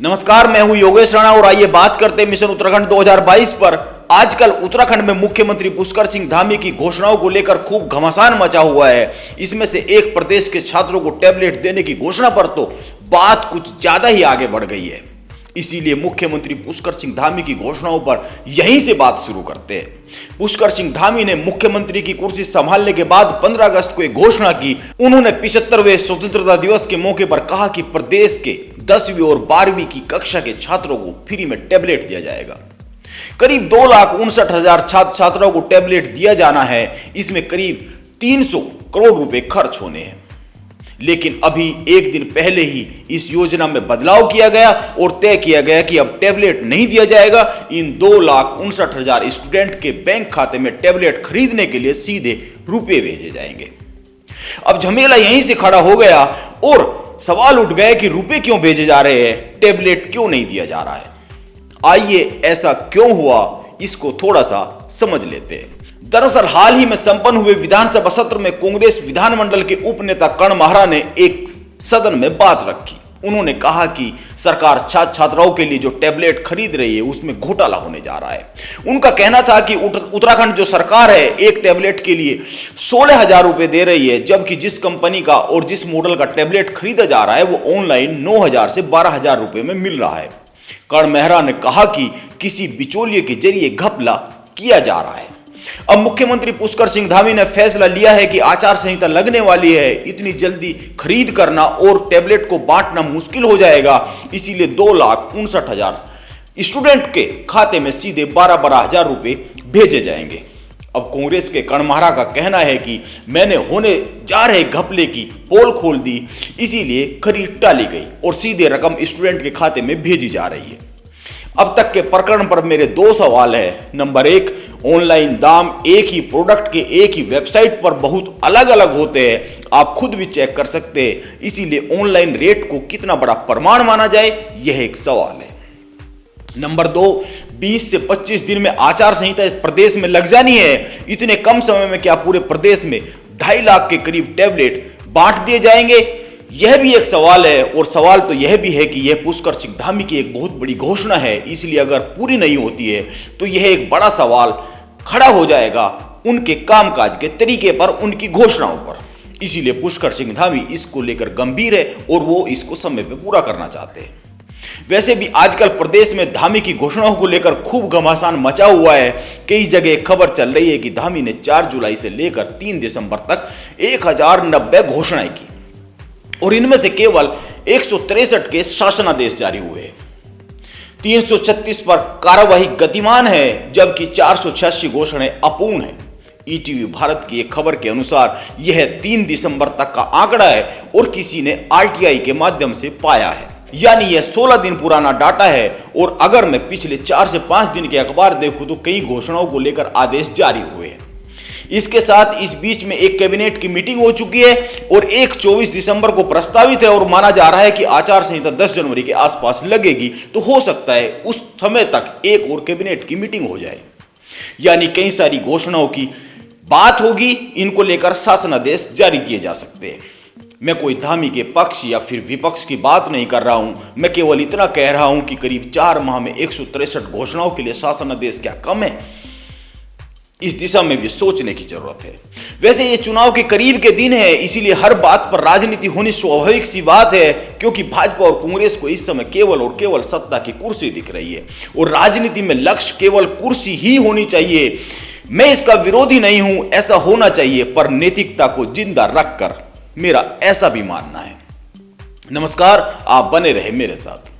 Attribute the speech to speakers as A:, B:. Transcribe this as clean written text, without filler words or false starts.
A: नमस्कार, मैं हूं योगेश राणा और आइए बात करते हैं मिशन उत्तराखंड 2022 पर। आजकल उत्तराखंड में मुख्यमंत्री पुष्कर सिंह धामी की घोषणाओं को लेकर खूब घमासान मचा हुआ है। इसमें से एक प्रदेश के छात्रों को टैबलेट देने की घोषणा पर तो बात कुछ ज्यादा ही आगे बढ़ गई है। इसीलिए मुख्यमंत्री पुष्कर सिंह धामी की घोषणाओं पर यहीं से बात शुरू करते हैं। पुष्कर सिंह धामी ने मुख्यमंत्री की कुर्सी संभालने के बाद 15 अगस्त को एक घोषणा की। उन्होंने 75वें स्वतंत्रता दिवस के मौके पर कहा कि प्रदेश के 10वीं और 12वीं की कक्षा के छात्रों को फ्री में टैबलेट दिया जाएगा। करीब 2,59,000 छात्र छात्राओं को टैबलेट दिया जाना है। इसमें करीब 300 करोड़ रुपए खर्च होने हैं। लेकिन अभी एक दिन पहले ही इस योजना में बदलाव किया गया और तय किया गया कि अब टैबलेट नहीं दिया जाएगा। इन 2,59,000 स्टूडेंट के बैंक खाते में टैबलेट खरीदने के लिए सीधे रुपए भेजे जाएंगे। अब झमेला यहीं से खड़ा हो गया और सवाल उठ गए कि रुपए क्यों भेजे जा रहे हैं, टैबलेट क्यों नहीं दिया जा रहा है। आइए ऐसा क्यों हुआ, इसको थोड़ा सा समझ लेते हैं। दरअसल हाल ही में संपन्न हुए विधानसभा सत्र में कांग्रेस विधानमंडल के उपनेता कर्ण महरा ने एक सदन में बात रखी। उन्होंने कहा कि सरकार छात्र छात्राओं के लिए जो टैबलेट खरीद रही है उसमें घोटाला होने जा रहा है। उनका कहना था कि उत्तराखंड जो सरकार है एक टैबलेट के लिए 16,000 रुपए दे रही है, जबकि जिस कंपनी का और जिस मॉडल का टैबलेट खरीदा जा रहा है वो ऑनलाइन 9,000 से 12,000 रुपए में मिल रहा है। कर्ण महरा ने कहा कि किसी बिचौलिए के जरिए घपला किया जा रहा है। अब मुख्यमंत्री पुष्कर सिंह धामी ने फैसला लिया है कि आचार संहिता लगने वाली है, इतनी जल्दी खरीद करना और टैबलेट को बांटना मुश्किल हो जाएगा। इसीलिए 2,59,000 स्टूडेंट के खाते में सीधे 12,000 रुपए भेजे जाएंगे। अब कांग्रेस के कर्ण महरा का कहना है कि मैंने होने जा रहे घपले की पोल खोल दी, इसीलिए खरीद टाली गई और सीधे रकम स्टूडेंट के खाते में भेजी जा रही है। अब तक के प्रकरण पर मेरे दो सवाल है। नंबर 1, ऑनलाइन दाम एक ही प्रोडक्ट के एक ही वेबसाइट पर बहुत अलग अलग होते हैं, आप खुद भी चेक कर सकते हैं। इसीलिए ऑनलाइन रेट को कितना बड़ा प्रमाण माना जाए, यह एक सवाल है। नंबर 2, 20 से 25 दिन में आचार संहिता प्रदेश में लग जानी है। इतने कम समय में क्या पूरे प्रदेश में 2.5 लाख के करीब टैबलेट बांट दिए जाएंगे, यह भी एक सवाल है। और सवाल तो यह भी है कि यह पुष्कर सिंह धामी की एक बहुत बड़ी घोषणा है, इसलिए अगर पूरी नहीं होती है तो यह एक बड़ा सवाल खड़ा हो जाएगा उनके कामकाज के तरीके पर, उनकी घोषणाओं पर। इसीलिए पुष्कर सिंह धामी इसको लेकर गंभीर है और वो इसको समय पे पूरा करना चाहते हैं। वैसे भी आजकल प्रदेश में धामी की घोषणाओं को लेकर खूब घमासान मचा हुआ है। कई जगह खबर चल रही है कि धामी ने 4 जुलाई से लेकर 3 दिसंबर तक 1090 घोषणाएं की और इनमें से केवल 163 के शासनादेश जारी हुए हैं। 336 पर कार्यवाही गतिमान है, जबकि 486 घोषणाएं अपूर्ण है। ईटीवी भारत की एक खबर के अनुसार यह 3 दिसंबर तक का आंकड़ा है और किसी ने आरटीआई के माध्यम से पाया है, यानी यह 16 दिन पुराना डाटा है। और अगर मैं पिछले 4 से 5 दिन के अखबार देखूं तो कई घोषणाओं को लेकर आदेश जारी हुए हैं। इसके साथ इस बीच में एक कैबिनेट की मीटिंग हो चुकी है और एक 24 दिसंबर को प्रस्तावित है और माना जा रहा है कि आचार संहिता 10 जनवरी के आसपास लगेगी। तो हो सकता है उस समय तक एक और कैबिनेट की मीटिंग हो जाए, यानी कई सारी घोषणाओं की बात होगी, इनको लेकर शासनादेश जारी किए जा सकते हैं। मैं कोई धामी के पक्ष या फिर विपक्ष की बात नहीं कर रहा हूं, मैं केवल इतना कह रहा हूं कि करीब 4 माह में 163 घोषणाओं के लिए शासनादेश क्या कम है? इस दिशा में भी सोचने की जरूरत है। वैसे ये चुनाव के करीब के दिन है, इसीलिए हर बात पर राजनीति होनी स्वाभाविक सी बात है, क्योंकि भाजपा और कांग्रेस को इस समय केवल और केवल सत्ता की कुर्सी दिख रही है और राजनीति में लक्ष्य केवल कुर्सी ही होनी चाहिए। मैं इसका विरोधी नहीं हूं, ऐसा होना चाहिए, पर नैतिकता को जिंदा रखकर, मेरा ऐसा भी मानना है। नमस्कार, आप बने रहे मेरे साथ।